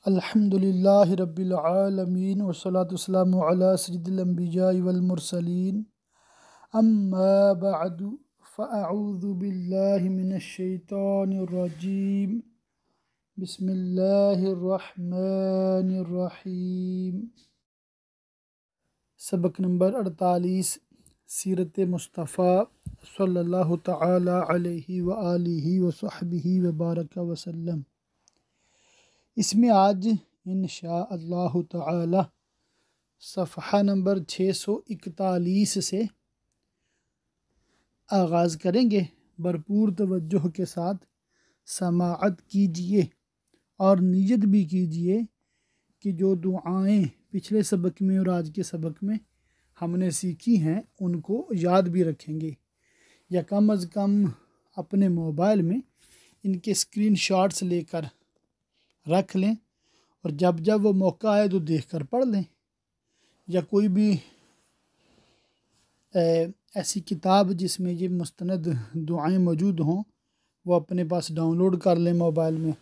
الحمد للہ رب العالمین والصلاة والسلام علی سید الانبیاء والمرسلین اما بعد فاعوذ باللہ من الشیطان الرجیم بسم اللہ الرحمن الرحیم۔ سبق نمبر 48 سیرت مصطفیٰ صلی اللہ تعالی علیہ وآلہ وصحبہ وبارک وسلم۔ اس میں آج انشاءاللہ تعالی صفحہ نمبر 641 سے آغاز کریں گے۔ بھرپور توجہ کے ساتھ سماعت کیجئے اور نیت بھی کیجئے کہ جو دعائیں پچھلے سبق میں اور آج کے سبق میں ہم نے سیکھی ہیں ان کو یاد بھی رکھیں گے، یا کم از کم اپنے موبائل میں ان کے اسکرین شاٹس لے کر رکھ لیں، اور جب جب وہ موقع آئے تو دیکھ کر پڑھ لیں، یا کوئی بھی ایسی کتاب جس میں یہ مستند دعائیں موجود ہوں وہ اپنے پاس ڈاؤن لوڈ کر لیں موبائل میں،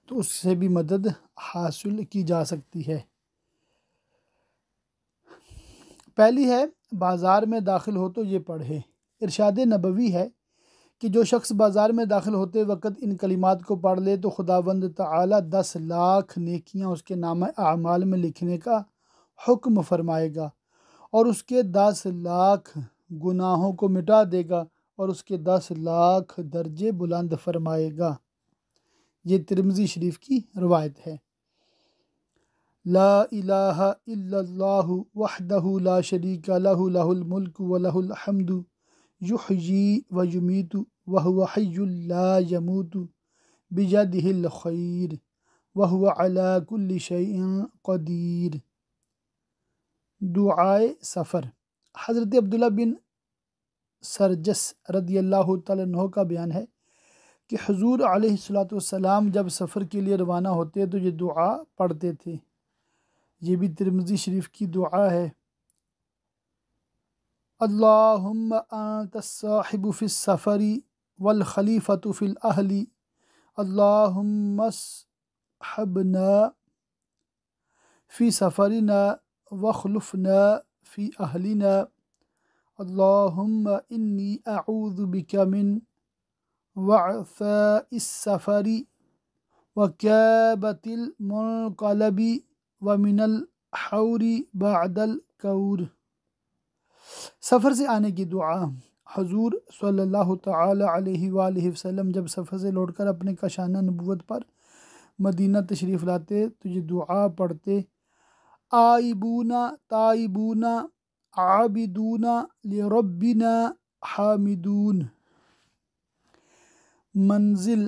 تو اس سے بھی مدد حاصل کی جا سکتی ہے۔ پہلی ہے بازار میں داخل ہو تو یہ پڑھے۔ ارشاد نبوی ہے کہ جو شخص بازار میں داخل ہوتے وقت ان کلمات کو پڑھ لے تو خداوند تعالی 10 لاکھ نیکیاں اس کے نامہ اعمال میں لکھنے کا حکم فرمائے گا، اور اس کے 10 لاکھ گناہوں کو مٹا دے گا، اور اس کے 10 لاکھ درجے بلند فرمائے گا۔ یہ ترمذی شریف کی روایت ہے۔ لا الہ الا اللہ وحدہ لا شریک لہ لہ الملک ولہ الحمد یحیی ویمیت وہو حی لا یموت بیدہ الخیر وہو علی کل شیء قدیر۔ دعائے سفر۔ حضرت عبداللہ بن سرجس رضی اللہ تعالیٰ عنہ کا بیان ہے کہ حضور علیہ السلام جب سفر کے لیے روانہ ہوتے تو یہ دعا پڑھتے تھے۔ یہ بھی ترمذی شریف کی دعا ہے۔ اللہم انت الصاحب فی السفر والخلیفۃ فی الاہل، اللہم اصحبنا فی سفرنا واخلفنا فی اہلنا، اللہم انی اعوذ بک من وعثاء السفر وکابۃ المنقلب ومن الحور بعد الکور۔ سفر سے آنے کی دعا۔ حضور صلی اللہ تعالی علیہ وآلہ وسلم جب سفر سے لوٹ کر اپنے کاشانہ نبوت پر مدینہ تشریف لاتے تو یہ دعا پڑھتے: آئبون تائبون عابدون لربنا حامدون۔ منزل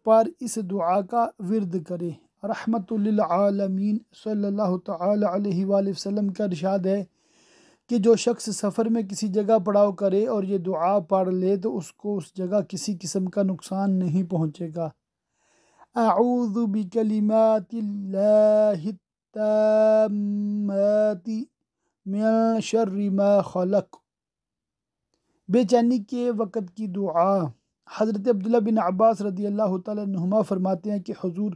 پر اس دعا کا ورد کرے۔ رحمت للعالمین صلی اللہ تعالی علیہ وآلہ وسلم کا ارشاد ہے کہ جو شخص سفر میں کسی جگہ پڑاؤ کرے اور یہ دعا پڑھ لے تو اس کو اس جگہ کسی قسم کا نقصان نہیں پہنچے گا۔ اعوذ بکلمات اللہ التامات من شر ما خلق۔ بے چینی کے وقت کی دعا۔ حضرت عبداللہ بن عباس رضی اللہ تعالیٰ عنہما فرماتے ہیں کہ حضور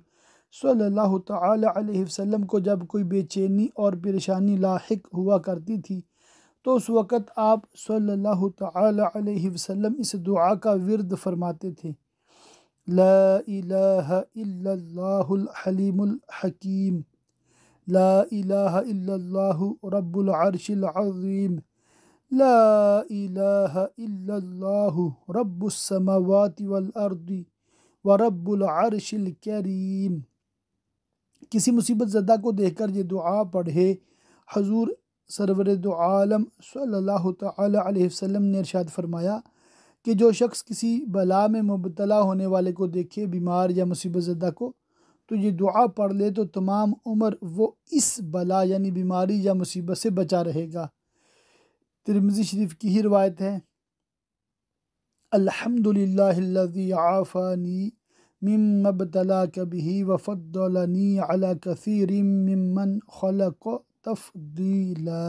صلی اللہ تعالی علیہ وسلم کو جب کوئی بے چینی اور پریشانی لاحق ہوا کرتی تھی تو اس وقت آپ صلی اللہ تعالی علیہ وسلم اس دعا کا ورد فرماتے تھے: لا الہ الا اللہ الحلیم الحکیم، لا الہ الا اللہ رب العرش العظیم، لا الہ الا اللہ رب السماوات والارض ورب العرش الکریم۔ کسی مصیبت زدہ کو دیکھ کر یہ دعا پڑھے۔ حضور سرور دو عالم صلی اللہ تعالی علیہ وسلم نے ارشاد فرمایا کہ جو شخص کسی بلا میں مبتلا ہونے والے کو دیکھے، بیمار یا مصیبت زدہ کو، تو یہ دعا پڑھ لے تو تمام عمر وہ اس بلا یعنی بیماری یا مصیبت سے بچا رہے گا۔ ترمذی شریف کی ہی روایت ہے۔ الحمدللہ الذی عافانی مما ابتلاک بہ وفضلنی علی کثیر ممن خلق تفضیلا۔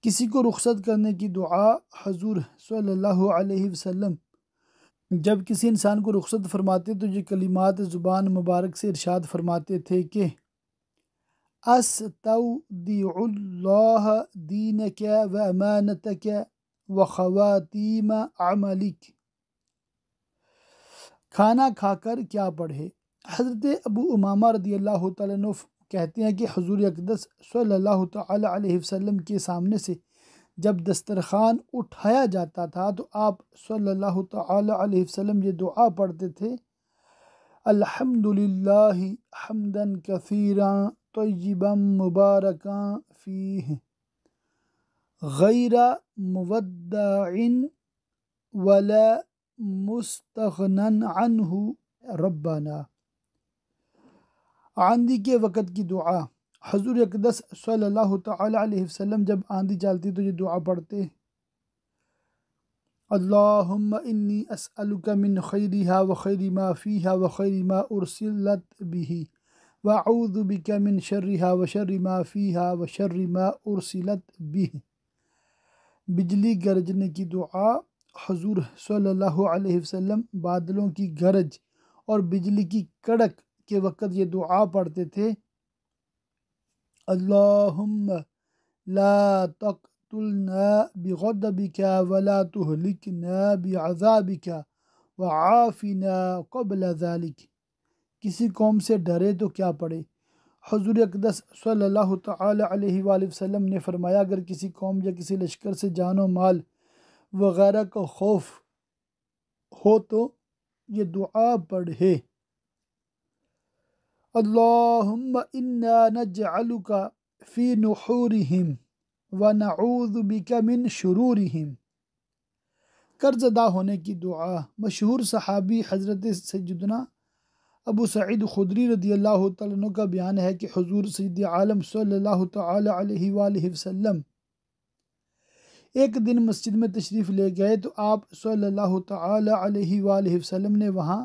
کسی کو رخصت کرنے کی دعا۔ حضور صلی اللہ علیہ وسلم جب کسی انسان کو رخصت فرماتے تو یہ کلمات زبان مبارک سے ارشاد فرماتے تھے کہ استودع اللہ دینک و امانتک و خواتیم عملک۔ کھانا کھا کر کیا پڑھے؟ حضرت ابو امامہ رضی اللہ تعالیٰ عنہ کہتے ہیں کہ حضور اقدس صلی اللہ تعالیٰ علیہ وسلم کے سامنے سے جب دسترخوان اٹھایا جاتا تھا تو آپ صلی اللہ تعالیٰ علیہ وسلم یہ دعا پڑھتے تھے: الحمدللہ حمدا کثیرا طیبا مبارکا فیہ غیر مودع ولا مستغنن عنہ ربنا۔ آندھی کے وقت کی دعا۔ حضور اقدس صلی اللہ تعالیٰ علیہ وسلم جب آندھی چلتی تو یہ دعا پڑھتے: اللہم انی اسألک من خیرہا و خیر ما فیہا و خیر ما ارسلت بہ واعوذ بک من شرہا و شر ما فیہا و شر ما ارسلت بہ۔ بجلی گرجنے کی دعا۔ حضور صلی اللہ علیہ وسلم بادلوں کی گرج اور بجلی کی کڑک کے وقت یہ دعا پڑھتے تھے: اللہم لا تقتلنا بغضبک ولا تہلکنا بعذابک وعافنا قبل ذلک۔ کسی قوم سے ڈرے تو کیا پڑھے؟ حضور اقدس صلی اللہ تعالیٰ علیہ وآلہ وسلم نے فرمایا: اگر کسی قوم یا کسی لشکر سے جان و مال وغیرہ کا خوف ہو تو یہ دعا پڑھے: اللہم انا نجعلک فی نحورہم ونعوذ بک من شرورہم۔ قرض ادا ہونے کی دعا۔ مشہور صحابی حضرت سیدنا ابو سعید خدری رضی اللہ تعالیٰ عنہ کا بیان ہے کہ حضور سید عالم صلی اللہ تعالیٰ علیہ وآلہ وسلم ایک دن مسجد میں تشریف لے گئے تو آپ صلی اللہ تعالیٰ علیہ وآلہ وسلم نے وہاں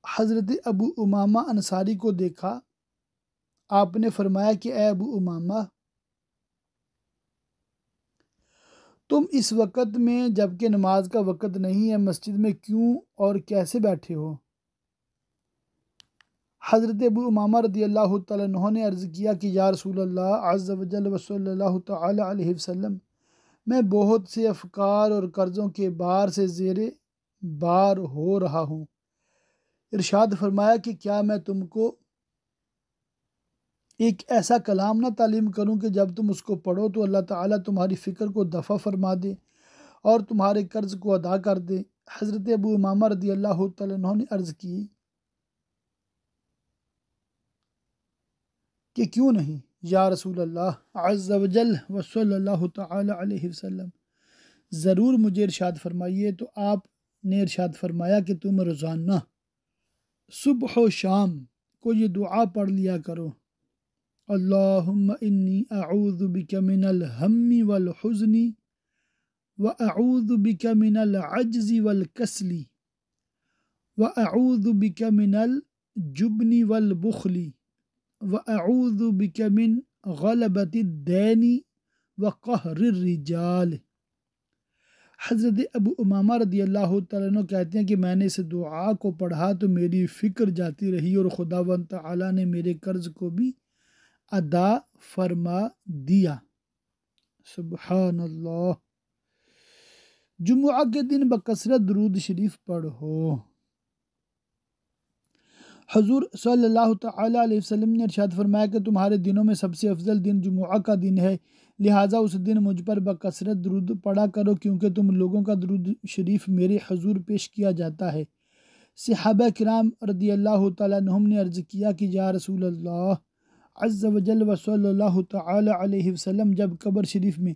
حضرت ابو امامہ انصاری کو دیکھا۔ آپ نے فرمایا کہ اے ابو امامہ، تم اس وقت میں جبکہ نماز کا وقت نہیں ہے مسجد میں کیوں اور کیسے بیٹھے ہو؟ حضرت ابو امامہ رضی اللہ تعالیٰ عنہ نے عرض کیا کہ یا رسول اللہ عز و جل و صلی اللہ تعالیٰ علیہ وسلم، میں بہت سے افکار اور قرضوں کے بار سے زیر بار ہو رہا ہوں۔ ارشاد فرمایا کہ کیا میں تم کو ایک ایسا کلام نہ تعلیم کروں کہ جب تم اس کو پڑھو تو اللہ تعالیٰ تمہاری فکر کو دفع فرما دے اور تمہارے قرض کو ادا کر دے۔ حضرت ابو امامہ رضی اللہ تعالیٰ عنہ نے عرض کی کہ کیوں نہیں یا رسول اللہ عز و جل و صلی اللہ تعالیٰ علیہ وسلم، ضرور مجھے ارشاد فرمائیے۔ تو آپ نے ارشاد فرمایا کہ تم روزانہ صبح و شام کو یہ دعا پڑھ لیا کرو: اللہم انی اعوذ بک من الہم والحزن واعوذ بک من العجز والکسل واعوذ بک من الجبن والبخل واعوذ بک من غلبۃ الدین وقہر الرجال۔ حضرت ابو امامہ رضی اللہ تعالیٰ عنہ کہتے ہیں کہ میں نے اس دعا کو پڑھا تو میری فکر جاتی رہی اور خداوند تعالیٰ نے میرے قرض کو بھی ادا فرما دیا۔ سبحان اللہ۔ جمعہ کے دن بکثرت درود شریف پڑھو۔ حضور صلی اللہ تعالیٰ علیہ وسلم نے ارشاد فرمایا کہ تمہارے دنوں میں سب سے افضل دن جمعہ کا دن ہے، لہٰذا اس دن مجھ پر بکثرت درود پڑھا کرو کیونکہ تم لوگوں کا درود شریف میرے حضور پیش کیا جاتا ہے۔ صحابہ کرام رضی اللہ تعالیٰ عنہم نے عرض کیا کہ یا رسول اللہ عز و جل و صلی اللہ تعالیٰ علیہ وسلم، جب قبر شریف میں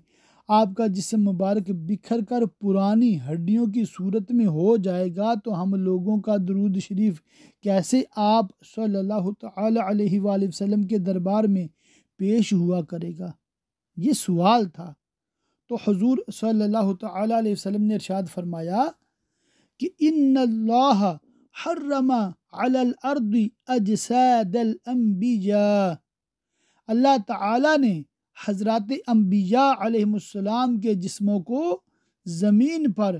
آپ کا جسم مبارک بکھر کر پرانی ہڈیوں کی صورت میں ہو جائے گا تو ہم لوگوں کا درود شریف کیسے آپ صلی اللہ تعالیٰ علیہ وآلہ وسلم کے دربار میں پیش ہوا کرے گا؟ یہ سوال تھا۔ تو حضور صلی اللہ تعالیٰ علیہ وسلم نے ارشاد فرمایا کہ ان اللہ حرم علی الارض اجساد الانبیاء، اللہ تعالیٰ نے حضرات انبیاء علیہ السلام کے جسموں کو زمین پر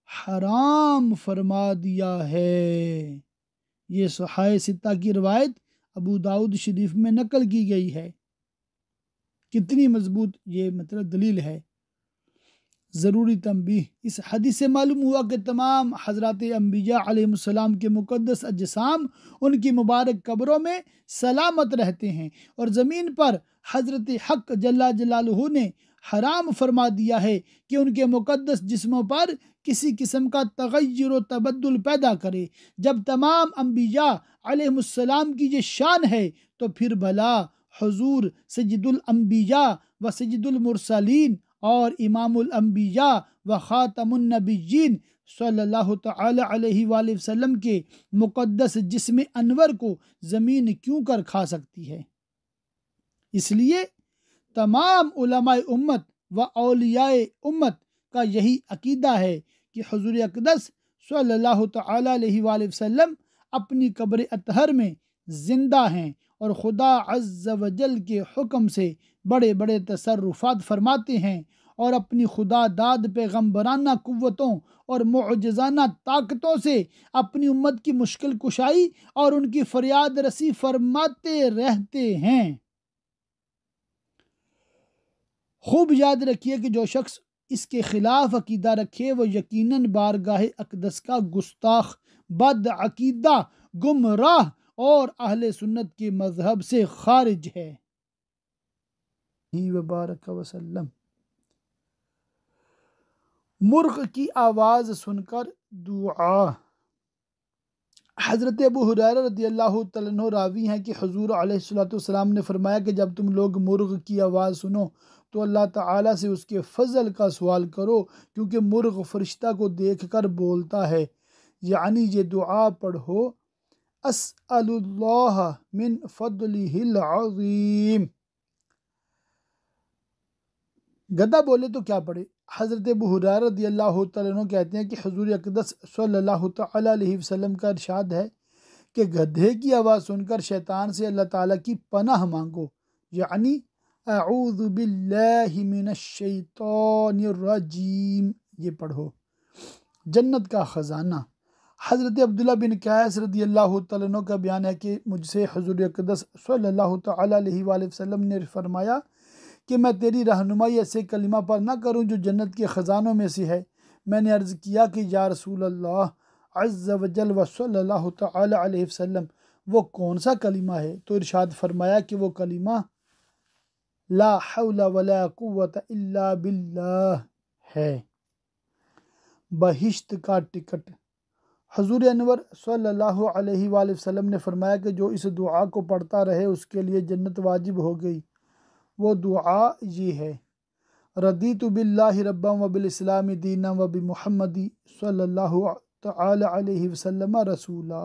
حرام فرما دیا ہے۔ یہ صحیح ستہ کی روایت ابو داؤد شریف میں نقل کی گئی ہے۔ کتنی مضبوط یہ دلیل ہے۔ ضروری تنبیہ، اس حدیث سے معلوم ہوا کہ تمام حضرات انبیاء علیہ السلام کے مقدس اجسام ان کی مبارک قبروں میں سلامت رہتے ہیں، اور زمین پر حضرت حق جل جلالہ نے حرام فرما دیا ہے کہ ان کے مقدس جسموں پر کسی قسم کا تغیر و تبدل پیدا کرے۔ جب تمام انبیاء علیہ السلام کی یہ شان ہے تو پھر بھلا حضور سید الانبیاء و سید المرسلین اور امام الانبیاء و خاتم النبیین صلی اللہ تعالی علیہ وآلہ وسلم کے مقدس جسم انور کو زمین کیوں کر کھا سکتی ہے؟ اس لیے تمام علماء امت و اولیاء امت کا یہی عقیدہ ہے کہ حضور اقدس صلی اللہ تعالی علیہ وآلہ وسلم اپنی قبر اطہر میں زندہ ہیں، اور خدا عز و جل کے حکم سے بڑے بڑے تصرفات فرماتے ہیں، اور اپنی خدا داد پیغمبرانہ قوتوں اور معجزانہ طاقتوں سے اپنی امت کی مشکل کشائی اور ان کی فریاد رسی فرماتے رہتے ہیں۔ خوب یاد رکھیے کہ جو شخص اس کے خلاف عقیدہ رکھے وہ یقیناً بارگاہ اقدس کا گستاخ، بد عقیدہ، گمراہ اور اہل سنت کے مذہب سے خارج ہے۔ وبارک وسلم۔ مرغ کی آواز سن کر دعا۔ حضرت ابو ہریرہ رضی اللہ تعالیٰ عنہ راوی ہیں کہ حضور علیہ السلام نے فرمایا کہ جب تم لوگ مرغ کی آواز سنو تو اللہ تعالیٰ سے اس کے فضل کا سوال کرو، کیونکہ مرغ فرشتہ کو دیکھ کر بولتا ہے، یعنی یہ دعا پڑھو: اسأل اللہ من فضلہ العظیم۔ گدھا بولے تو کیا پڑھے؟ حضرت ابو ہریرہ رضی اللہ تعالیٰ عنہ کہتے ہیں کہ حضور اقدس صلی اللہ تعالیٰ علیہ وسلم کا ارشاد ہے کہ گدھے کی آواز سن کر شیطان سے اللہ تعالیٰ کی پناہ مانگو، یعنی اعوذ باللہ من الشیطان الرجیم، یہ پڑھو۔ جنت کا خزانہ۔ حضرت عبداللہ بن قیس رضی اللہ تعالیٰ عنہ کا بیان ہے کہ مجھ سے حضور اقدس صلی اللہ تعالیٰ علیہ وآلہ وسلم نے فرمایا کہ میں تیری رہنمائی ایسے کلمہ پر نہ کروں جو جنت کے خزانوں میں سے ہے۔ میں نے عرض کیا کہ یا رسول اللہ عز و جل و صلی اللہ تعالی علیہ وسلم، وہ کون سا کلمہ ہے؟ تو ارشاد فرمایا کہ وہ کلمہ لا حول ولا قوت الا باللہ ہے۔ بہشت کا ٹکٹ۔ حضور انور صلی اللہ علیہ وآلہ وسلم نے فرمایا کہ جو اس دعا کو پڑھتا رہے اس کے لیے جنت واجب ہو گئی۔ وہ دعا یہ ہے: رضیت باللہ ربا و بالاسلام دینا و بمحمد صلی اللہ تعالی علیہ وسلم رسولا۔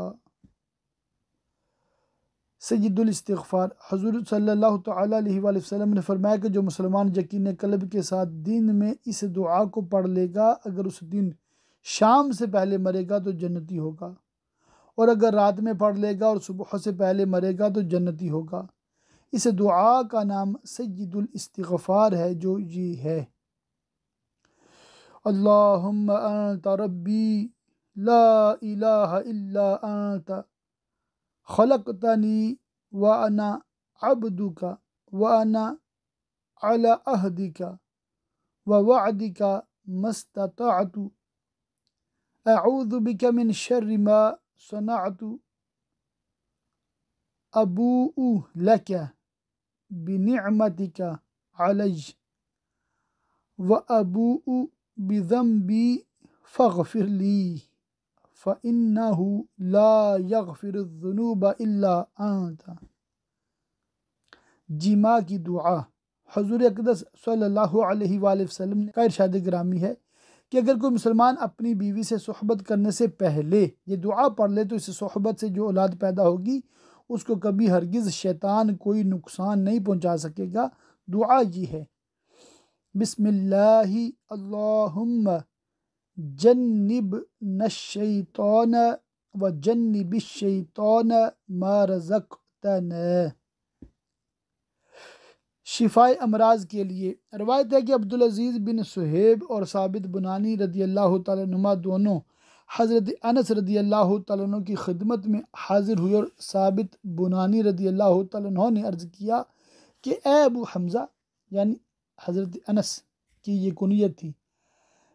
سید الاستغفار۔ حضور صلی اللہ تعالی علیہ وآلہ وسلم نے فرمایا کہ جو مسلمان یقین قلب کے ساتھ دن میں اس دعا کو پڑھ لے گا، اگر اس دن شام سے پہلے مرے گا تو جنتی ہوگا، اور اگر رات میں پڑھ لے گا اور صبح سے پہلے مرے گا تو جنتی ہوگا۔ اس دعا کا نام سید الاستغفار ہے، جو یہ ہے: اللہم انت ربی لا الہ الا انت خلقتنی وانا عبدک وانا علی عہدک ووعدک ما استطعت اعوذ بک من شر ما صنعت ابوء لک بنعمتک علی وابوء بذنبی فاغفر لی فإنه لا يغفر الذنوب الا انت۔ جماع کی دعا۔ حضور اقدس صلی اللہ علیہ وآلہ وسلم کا ارشاد گرامی ہے کہ اگر کوئی مسلمان اپنی بیوی سے صحبت کرنے سے پہلے یہ دعا پڑھ لے تو اس صحبت سے جو اولاد پیدا ہوگی اس کو کبھی ہرگز شیطان کوئی نقصان نہیں پہنچا سکے گا۔ دعا یہ ہے: بسم اللہ اللہم جنبنا الشیطان وجنب الشیطان ما رزقتنا۔ شفاء امراض کے لیے۔ روایت ہے کہ عبدالعزیز بن صہیب اور ثابت بنانی رضی اللہ تعالیٰ عنہما دونوں حضرت انس رضی اللہ تعالیٰ عنہ کی خدمت میں حاضر ہوئے، اور ثابت بنانی رضی اللہ تعالیٰ عنہ نے عرض کیا کہ اے ابو حمزہ، یعنی حضرت انس کی یہ کنیت تھی،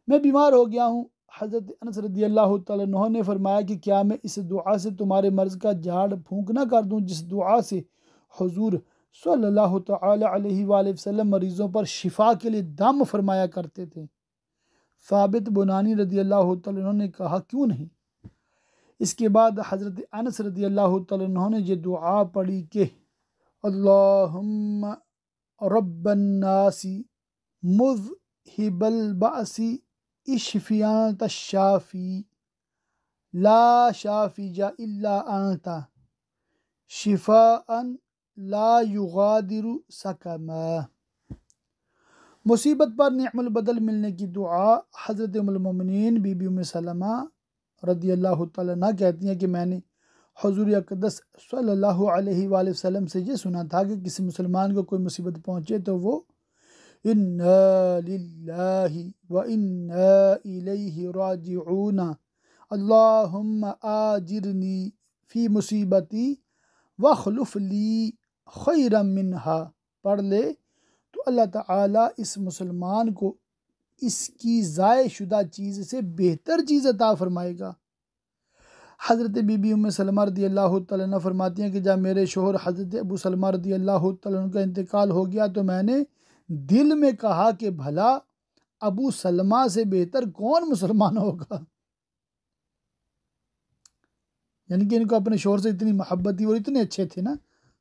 میں بیمار ہو گیا ہوں۔ حضرت انس رضی اللہ تعالیٰ عنہ نے فرمایا کہ کیا میں اس دعا سے تمہارے مرض کا جھاڑ پھونک نہ کر دوں جس دعا سے حضور صلی اللہ تعالی علیہ وآلہ وسلم مریضوں پر شفا کے لیے دم فرمایا کرتے تھے۔ ثابت بنانی رضی اللہ تعالیٰ عنہ نے کہا کیوں نہیں۔ اس کے بعد حضرت انس رضی اللہ تعالیٰ عنہ نے یہ دعا پڑھی کہ اللہم رب الناس مذہب البأس اشفی انت الشافی لا شافی الا انت شفاء لا یغادر سقما۔ مصیبت پر نعم البدل ملنے کی دعا۔ حضرت ام المومنین بی بی ام سلمہ رضی اللہ تعالیٰ عنہ کہتی ہیں کہ میں نے حضور اقدس صلی اللہ علیہ وآلہ وسلم سے یہ سنا تھا کہ کسی مسلمان کو کوئی مصیبت پہنچے تو وہ انا للہ و انا الیہ راجعون اللہم آجرنی فی مصیبتی واخلف لی خیرا منہا پڑھ لے تو اللہ تعالیٰ اس مسلمان کو اس کی ضائع شدہ چیز سے بہتر چیز عطا فرمائے گا۔ حضرت بی بی ام سلمہ رضی اللہ تعالیٰ عنہ فرماتی ہیں کہ جب میرے شوہر حضرت ابو سلمہ رضی اللہ تعالیٰ عنہ کا انتقال ہو گیا تو میں نے دل میں کہا کہ بھلا ابو سلمہ سے بہتر کون مسلمان ہوگا، یعنی کہ ان کو اپنے شوہر سے اتنی محبت تھی اور اتنے اچھے تھے نا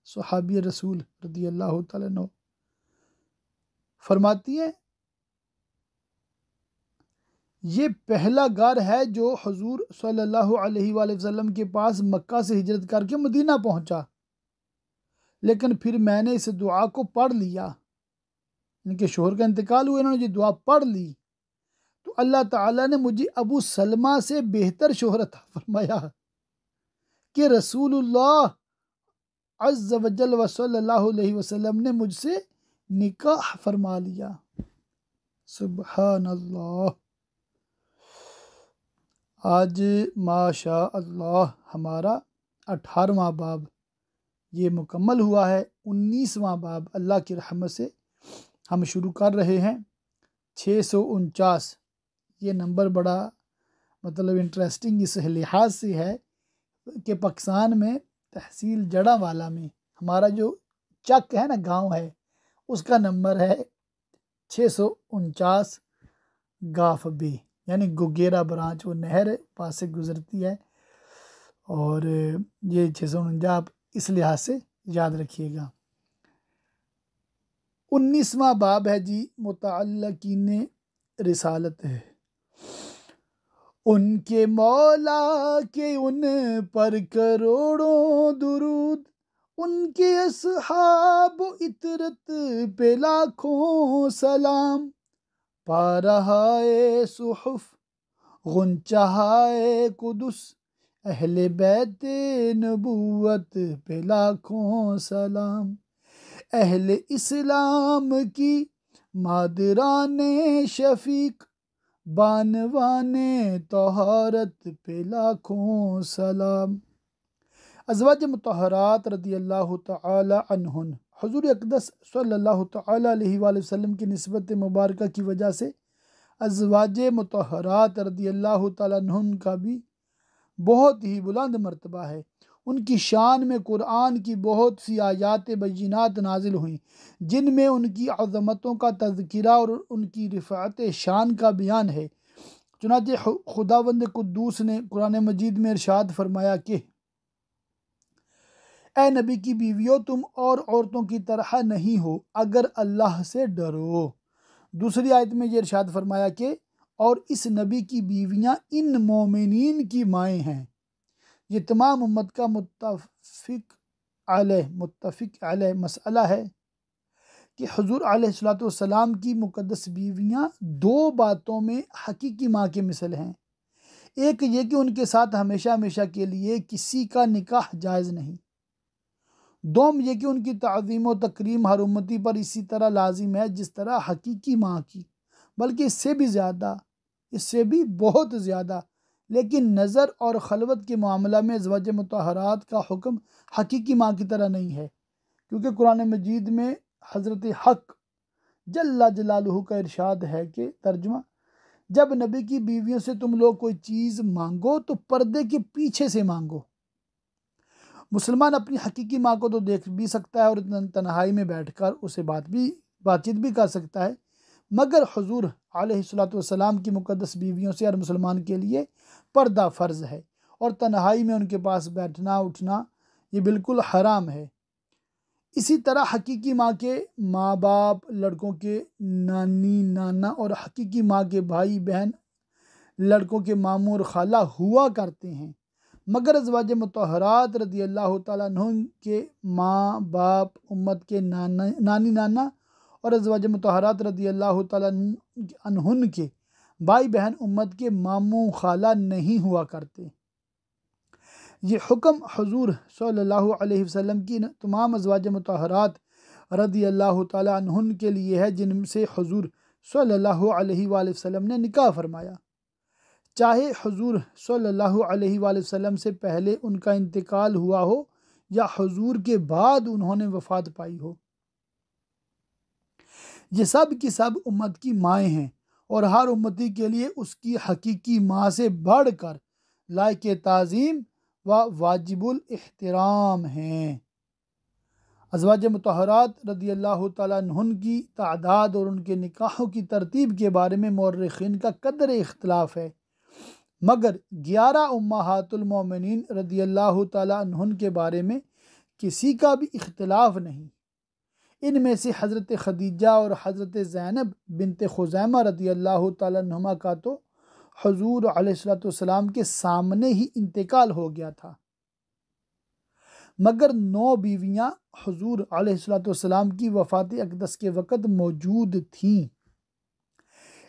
صحابی رسول رضی اللہ تعالیٰ عنہ۔ فرماتی ہیں یہ پہلا گھر ہے جو حضور صلی اللہ علیہ وآلہ وسلم کے پاس مکہ سے ہجرت کر کے مدینہ پہنچا، لیکن پھر میں نے اس دعا کو پڑھ لیا، ان کے شوہر کا انتقال ہوا، انہوں نے یہ دعا پڑھ لی تو اللہ تعالیٰ نے مجھے ابو سلمہ سے بہتر شوہر عطا فرمایا کہ رسول اللہ عز و جل و صلی اللہ علیہ وسلم نے مجھ سے نکاح فرما لیا۔ سبحان اللہ۔ آج ماشاء اللہ ہمارا 18واں باب یہ مکمل ہوا ہے۔ 19واں باب اللہ کی رحمت سے ہم شروع کر رہے ہیں۔ 649 یہ نمبر بڑا انٹرسٹنگ اس لحاظ سے ہے کہ پاکستان میں تحصیل جڑا والا میں ہمارا جو چک ہے نا گاؤں ہے اس کا نمبر ہے 649 گاف بے، یعنی گوگیرا برانچ، وہ نہر پاس سے گزرتی ہے، اور یہ 649 آپ اس لحاظ سے یاد رکھیے گا۔ 19واں باب ہے جی متعلقین رسالت ہے۔ ان کے مولا کے ان پر کروڑوں درود، ان کے اصحاب و اطرت پہ لاکھوں سلام، پا رہائے صحف غنچہائے قدس، اہل بیت نبوت پہ لاکھوں سلام، اہل اسلام کی مادران شفیق، بانوان طہارت پہ لاکھوں سلام۔ ازواج مطہرات رضی اللہ تعالی عنہن، حضور اقدس صلی اللہ تعالی علیہ وآلہ وسلم کی نسبت مبارکہ کی وجہ سے ازواج مطہرات رضی اللہ تعالی عنہن کا بھی بہت ہی بلند مرتبہ ہے۔ ان کی شان میں قرآن کی بہت سی آیات بینات نازل ہوئیں جن میں ان کی عظمتوں کا تذکرہ اور ان کی رفعت شان کا بیان ہے۔ چنانچہ خداوند قدوس نے قرآن مجید میں ارشاد فرمایا کہ اے نبی کی بیویوں تم اور عورتوں کی طرح نہیں ہو اگر اللہ سے ڈرو۔ دوسری آیت میں یہ ارشاد فرمایا کہ اور اس نبی کی بیویاں ان مومنین کی مائیں ہیں۔ یہ تمام امت کا متفق علیہ مسئلہ ہے کہ حضور علیہ السلام کی مقدس بیویاں دو باتوں میں حقیقی ماں کے مثل ہیں۔ ایک یہ کہ ان کے ساتھ ہمیشہ ہمیشہ کے لیے کسی کا نکاح جائز نہیں، دوم یہ کہ ان کی تعظیم و تکریم ہر امتی پر اسی طرح لازم ہے جس طرح حقیقی ماں کی، بلکہ اس سے بھی زیادہ، اس سے بھی بہت زیادہ۔ لیکن نظر اور خلوت کے معاملہ میں ازواج مطہرات کا حکم حقیقی ماں کی طرح نہیں ہے، کیونکہ قرآن مجید میں حضرت حق جل جلالہ کا ارشاد ہے کہ ترجمہ، جب نبی کی بیویوں سے تم لوگ کوئی چیز مانگو تو پردے کے پیچھے سے مانگو۔ مسلمان اپنی حقیقی ماں کو تو دیکھ بھی سکتا ہے اور تنہائی میں بیٹھ کر اسے بات چیت بھی کر سکتا ہے، مگر حضور علیہ السلام کی مقدس بیویوں سے ہر مسلمان کے لیے پردہ فرض ہے، اور تنہائی میں ان کے پاس بیٹھنا اٹھنا یہ بالکل حرام ہے۔ اسی طرح حقیقی ماں کے ماں باپ، لڑکوں کے نانی نانا اور حقیقی ماں کے بھائی بہن لڑکوں کے ماموں اور خالہ ہوا کرتے ہیں، مگر ازواج مطہرات رضی اللہ تعالیٰ عنہ کے ماں باپ امت کے نانی نانا اور ازواج مطہرات رضی اللہ تعالیٰ عنہن کے بھائی بہن امت کے ماموں خالہ نہیں ہوا کرتے۔ یہ حکم حضور صلی اللہ علیہ وسلم کی تمام ازواج مطہرات رضی اللہ تعالیٰ عنہن کے لیے ہے جن سے حضور صلی اللہ علیہ وآلہ وسلم نے نکاح فرمایا، چاہے حضور صلی اللہ علیہ وآلہ وسلم سے پہلے ان کا انتقال ہوا ہو یا حضور کے بعد انہوں نے وفات پائی ہو۔ یہ سب کی سب امت کی مائیں ہیں، اور ہر امتی کے لیے اس کی حقیقی ماں سے بڑھ کر لائق تعظیم و واجب الاحترام ہیں۔ ازواج مطہرات رضی اللہ تعالیٰ عنہن کی تعداد اور ان کے نکاحوں کی ترتیب کے بارے میں مورخین کا قدر اختلاف ہے، مگر 11 امہات المومنین رضی اللہ تعالیٰ عنہن کے بارے میں کسی کا بھی اختلاف نہیں۔ ان میں سے حضرت خدیجہ اور حضرت زینب بنت خزیمہ رضی اللہ تعالیٰ عنہما کا تو حضور علیہ السلام کے سامنے ہی انتقال ہو گیا تھا، مگر 9 بیویاں حضور علیہ السلام کی وفات اقدس کے وقت موجود تھیں۔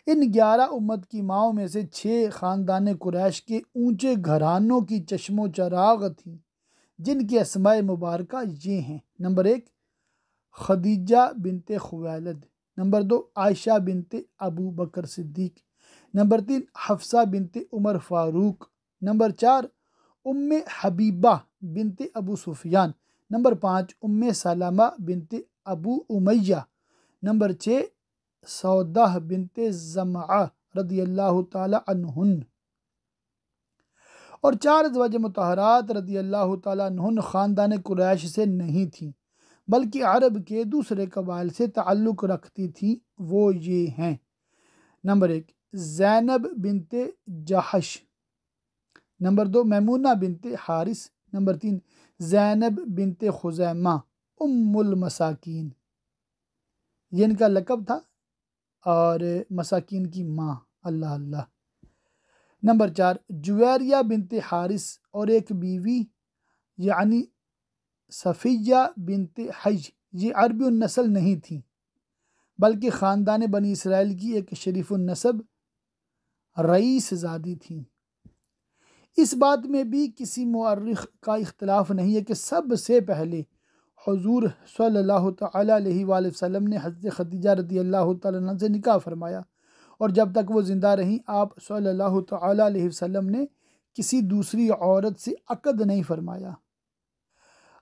ان 11 امت کی ماؤں میں سے 6 خاندان قریش کے اونچے گھرانوں کی چشم و چراغ تھیں، جن کی اسماء مبارکہ یہ ہیں: نمبر 1 خدیجہ بنت خویلد، نمبر 2 عائشہ بنت ابو بکر صدیق، نمبر 3 حفصہ بنت عمر فاروق، نمبر 4 ام حبیبہ بنت ابو سفیان، نمبر 5 ام سلمہ بنت ابو امیہ، نمبر 6 سودہ بنت زمعہ رضی اللہ تعالی عنہن۔ اور 4 ازواج مطہرات رضی اللہ تعالیٰ عنہن خاندان قریش سے نہیں تھیں، بلکہ عرب کے دوسرے قبائل سے تعلق رکھتی تھیں۔ وہ یہ ہیں: نمبر 1 زینب بنت جحش، نمبر 2 میمونہ بنت حارث، نمبر 3 زینب بنت خزیمہ ام المساکین، یہ ان کا لقب تھا، اور مساکین کی ماں، اللہ اللہ۔ نمبر 4 جویریہ بنت حارث اور ایک بیوی یعنی صفیہ بنت حج، یہ عربی النسل نہیں تھیں بلکہ خاندان بنی اسرائیل کی ایک شریف النسب رئیس زادی تھیں۔ اس بات میں بھی کسی مورخ کا اختلاف نہیں ہے کہ سب سے پہلے حضور صلی اللہ تعالیٰ علیہ وآلہ وسلم نے حضرت خدیجہ رضی اللہ تعالیٰ عنہ سے نکاح فرمایا، اور جب تک وہ زندہ رہیں آپ صلی اللہ تعالیٰ علیہ وسلم نے کسی دوسری عورت سے عقد نہیں فرمایا۔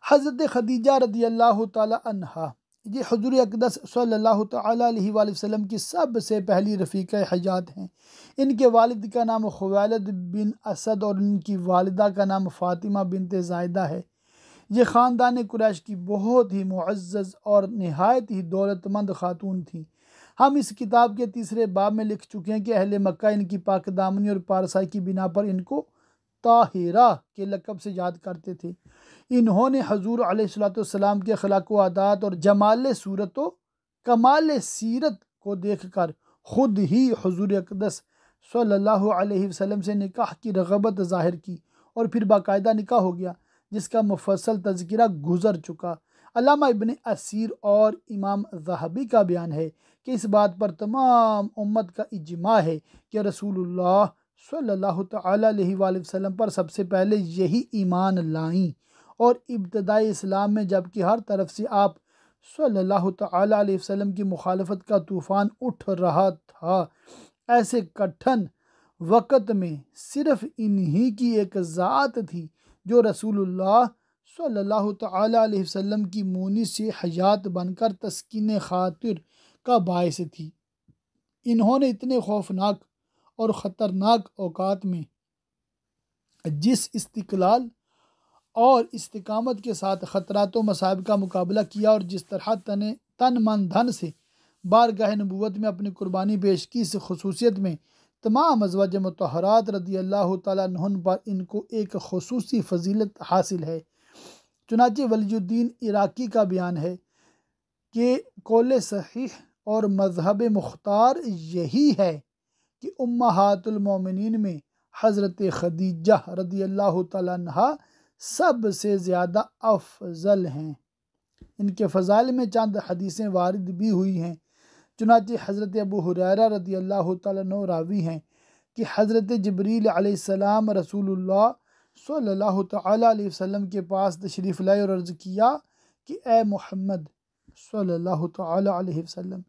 حضرت خدیجہ رضی اللہ تعالیٰ عنہا یہ حضور اقدس صلی اللہ تعالیٰ علیہ وآلہ وسلم کی سب سے پہلی رفیقہ حیات ہیں۔ ان کے والد کا نام خویلد بن اسد اور ان کی والدہ کا نام فاطمہ بنت زائدہ ہے۔ یہ خاندان قریش کی بہت ہی معزز اور نہایت ہی دولت مند خاتون تھیں۔ ہم اس کتاب کے 3 باب میں لکھ چکے ہیں کہ اہل مکہ ان کی پاک دامنی اور پارسائی کی بنا پر ان کو طاہرہ کے لقب سے یاد کرتے تھے۔ انہوں نے حضور علیہ السلام کے اخلاق و عادات اور جمال صورت و کمال سیرت کو دیکھ کر خود ہی حضور اقدس صلی اللہ علیہ وسلم سے نکاح کی رغبت ظاہر کی، اور پھر باقاعدہ نکاح ہو گیا، جس کا مفصل تذکرہ گزر چکا۔ علامہ ابن اسیر اور امام ذہبی کا بیان ہے کہ اس بات پر تمام امت کا اجماع ہے کہ رسول اللہ صلی اللہ تعالیٰ علیہ وآلہ وسلم پر سب سے پہلے یہی ایمان لائیں، اور ابتدائی اسلام میں جبکہ ہر طرف سے آپ صلی اللہ تعالیٰ علیہ وسلم کی مخالفت کا طوفان اٹھ رہا تھا، ایسے کٹھن وقت میں صرف انہی کی ایک ذات تھی جو رسول اللہ صلی اللہ تعالیٰ علیہ وسلم کی مونی سے حیات بن کر تسکین خاطر کا باعث تھی۔ انہوں نے اتنے خوفناک اور خطرناک اوقات میں جس استقلال اور استقامت کے ساتھ خطرات و مصائب کا مقابلہ کیا اور جس طرح تن من دھن سے بارگاہ نبوت میں اپنی قربانی پیش کی، اس خصوصیت میں تمام ازواج مطہرات رضی اللہ تعالیٰ عنہن پر ان کو ایک خصوصی فضیلت حاصل ہے۔ چنانچہ ولی الدین عراقی کا بیان ہے کہ قول صحیح اور مذہب مختار یہی ہے کہ امہات المومنین میں حضرت خدیجہ رضی اللہ تعالیٰ عنہ سب سے زیادہ افضل ہیں۔ ان کے فضائل میں چند حدیثیں وارد بھی ہوئی ہیں۔ چنانچہ حضرت ابو ہریرہ رضی اللہ تعالیٰ عنہ راوی ہیں کہ حضرت جبریل علیہ السلام رسول اللہ صلی اللہ تعالیٰ علیہ وسلم کے پاس تشریف لائے اور عرض کیا کہ اے محمد صلی اللہ تعالیٰ علیہ وسلم،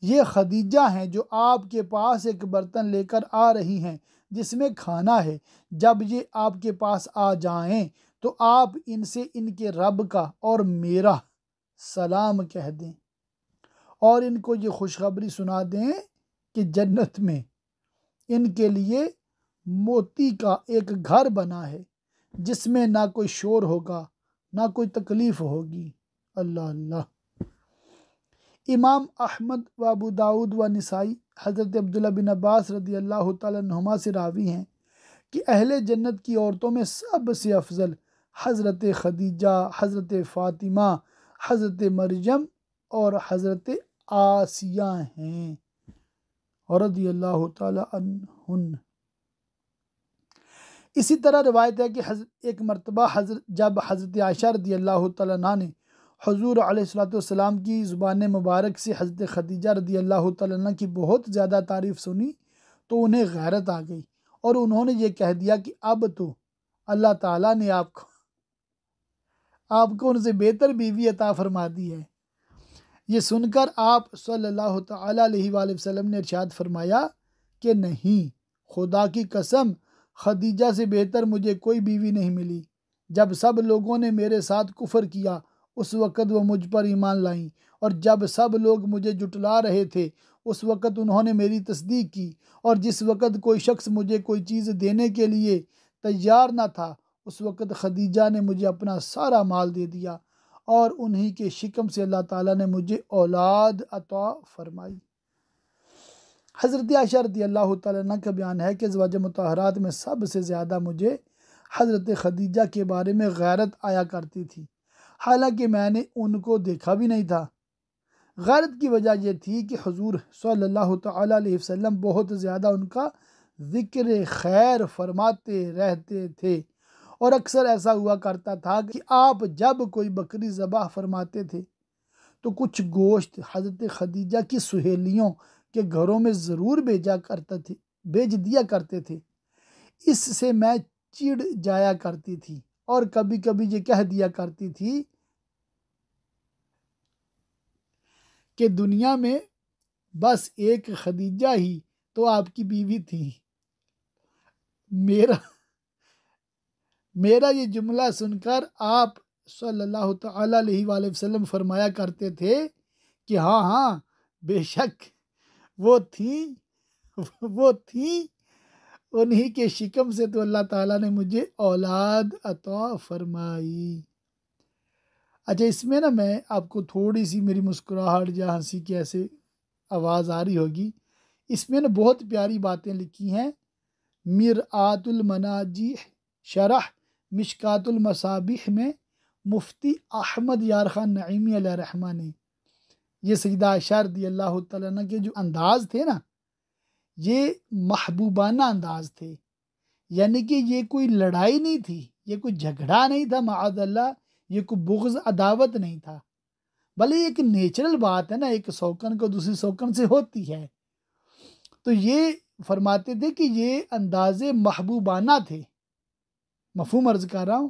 یہ خدیجہ ہیں جو آپ کے پاس ایک برتن لے کر آ رہی ہیں جس میں کھانا ہے۔ جب یہ آپ کے پاس آ جائیں تو آپ ان سے ان کے رب کا اور میرا سلام کہہ دیں اور ان کو یہ خوشخبری سنا دیں کہ جنت میں ان کے لیے موتی کا ایک گھر بنا ہے جس میں نہ کوئی شور ہوگا نہ کوئی تکلیف ہوگی۔ اللہ اللہ۔ امام احمد و ابو داود و نسائی حضرت عبداللہ بن عباس رضی اللہ تعالیٰ عنہما سے راوی ہیں کہ اہل جنت کی عورتوں میں سب سے افضل حضرت خدیجہ، حضرت فاطمہ، حضرت مریم اور حضرت آسیہ ہیں رضی اللہ تعالیٰ عنہن۔ اسی طرح روایت ہے کہ ایک مرتبہ جب حضرت عائشہ رضی اللہ تعالیٰ عنہ نے حضور علیہ السلام کی زبان مبارک سے حضرت خدیجہ رضی اللہ تعالیٰ عنہ کی بہت زیادہ تعریف سنی تو انہیں غیرت آ گئی اور انہوں نے یہ کہہ دیا کہ اب تو اللہ تعالیٰ نے آپ کو ان سے بہتر بیوی عطا فرما دی ہے۔ یہ سن کر آپ صلی اللہ تعالیٰ علیہ وآلہ وسلم نے ارشاد فرمایا کہ نہیں، خدا کی قسم خدیجہ سے بہتر مجھے کوئی بیوی نہیں ملی۔ جب سب لوگوں نے میرے ساتھ کفر کیا اس وقت وہ مجھ پر ایمان لائیں، اور جب سب لوگ مجھے جھٹلا رہے تھے اس وقت انہوں نے میری تصدیق کی، اور جس وقت کوئی شخص مجھے کوئی چیز دینے کے لیے تیار نہ تھا اس وقت خدیجہ نے مجھے اپنا سارا مال دے دیا، اور انہی کے شکم سے اللہ تعالیٰ نے مجھے اولاد عطا فرمائی۔ حضرت عائشہ رضی اللہ تعالیٰ عنہ کا بیان ہے کہ ازواج مطہرات میں سب سے زیادہ مجھے حضرت خدیجہ کے بارے میں غیرت آیا کرتی تھی، حالانکہ میں نے ان کو دیکھا بھی نہیں تھا۔ غیرت کی وجہ یہ تھی کہ حضور صلی اللہ تعالیٰ علیہ وسلم بہت زیادہ ان کا ذکر خیر فرماتے رہتے تھے، اور اکثر ایسا ہوا کرتا تھا کہ آپ جب کوئی بکری ذبح فرماتے تھے تو کچھ گوشت حضرت خدیجہ کی سہیلیوں کے گھروں میں ضرور بھیج دیا کرتے تھے۔ اس سے میں چڑ جایا کرتی تھی اور کبھی کبھی یہ کہہ دیا کرتی تھی کہ دنیا میں بس ایک خدیجہ ہی تو آپ کی بیوی تھی۔ میرا یہ جملہ سن کر آپ صلی اللہ تعالیٰ علیہ وآلہ وسلم فرمایا کرتے تھے کہ ہاں ہاں بے شک وہ تھی انہی کے شکم سے تو اللہ تعالیٰ نے مجھے اولاد عطا فرمائی۔ اچھا، اس میں نا میں آپ کو تھوڑی سی میری مسکراہٹ یا ہنسی کی ایسے آواز آ رہی ہوگی، اس میں نا بہت پیاری باتیں لکھی ہیں۔ مرآت المناجیح شرح مشکات المصابیح میں مفتی احمد یار خان نعیمی علیہ رحمہ نے یہ سیدہ عائشہ رضی اللہ تعالیٰ عنہ کے جو انداز تھے نا، یہ محبوبانہ انداز تھے، یعنی کہ یہ کوئی لڑائی نہیں تھی، یہ کوئی جھگڑا نہیں تھا، معاذ اللہ یہ کوئی بغض عداوت نہیں تھا، بلکہ ایک نیچرل بات ہے نا، ایک سوکن کو دوسری سوکن سے ہوتی ہے۔ تو یہ فرماتے تھے کہ یہ انداز محبوبانہ تھے، مفہوم عرض کر رہا ہوں،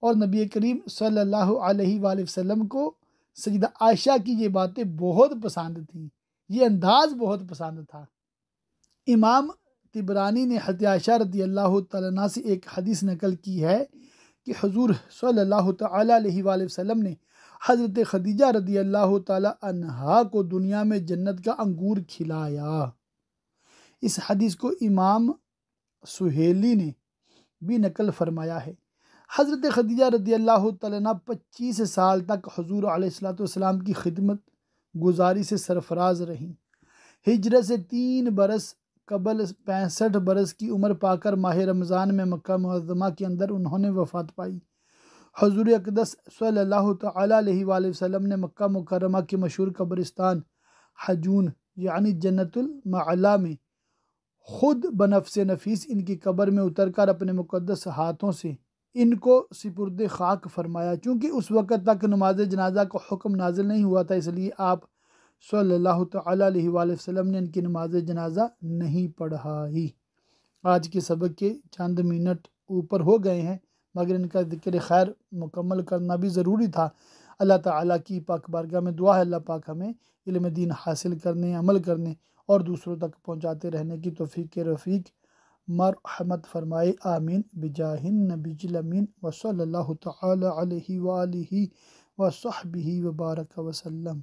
اور نبی کریم صلی اللہ علیہ وآلہ وسلم کو سیدہ عائشہ کی یہ باتیں بہت پسند تھیں، یہ انداز بہت پسند تھا۔ امام طبرانی نے حضرت عائشہ رضی اللہ تعالیٰ عنہ سے ایک حدیث نقل کی ہے کہ حضور صلی اللہ تعالیٰ علیہ وآلہ وسلم نے حضرت خدیجہ رضی اللہ تعالیٰ عنہا کو دنیا میں جنت کا انگور کھلایا۔ اس حدیث کو امام سہیلی نے بھی نقل فرمایا ہے۔ حضرت خدیجہ رضی اللہ تعالیٰ عنہ 25 سال تک حضور علیہ السلام کی خدمت گزاری سے سرفراز رہیں۔ ہجرت سے 3 برس قبل 65 برس کی عمر پا کر ماہ رمضان میں مکہ معظمہ کے اندر انہوں نے وفات پائی۔ حضور اقدس صلی اللہ تعالیٰ علیہ وآلہ وسلم نے مکہ مکرمہ کے مشہور قبرستان حجون یعنی جنت المعلا میں خود بنفس نفیس ان کی قبر میں اتر کر اپنے مقدس ہاتھوں سے ان کو سپرد خاک فرمایا۔ چونکہ اس وقت تک نماز جنازہ کا حکم نازل نہیں ہوا تھا، اس لیے آپ صلی اللہ تعالیٰ علیہ وآلہ وسلم نے ان کی نماز جنازہ نہیں پڑھائی۔ آج کے سبق کے چند منٹ اوپر ہو گئے ہیں، مگر ان کا ذکر خیر مکمل کرنا بھی ضروری تھا۔ اللہ تعالیٰ کی پاک بارگاہ میں دعا ہے اللہ پاک ہمیں علم دین حاصل کرنے، عمل کرنے اور دوسروں تک پہنچاتے رہنے کی توفیق رفیق مرحمت فرمائے، آمین بجاہ النبی الامین وصلی اللہ تعالی علیہ وآلہ وصحبہ وبارک وسلم۔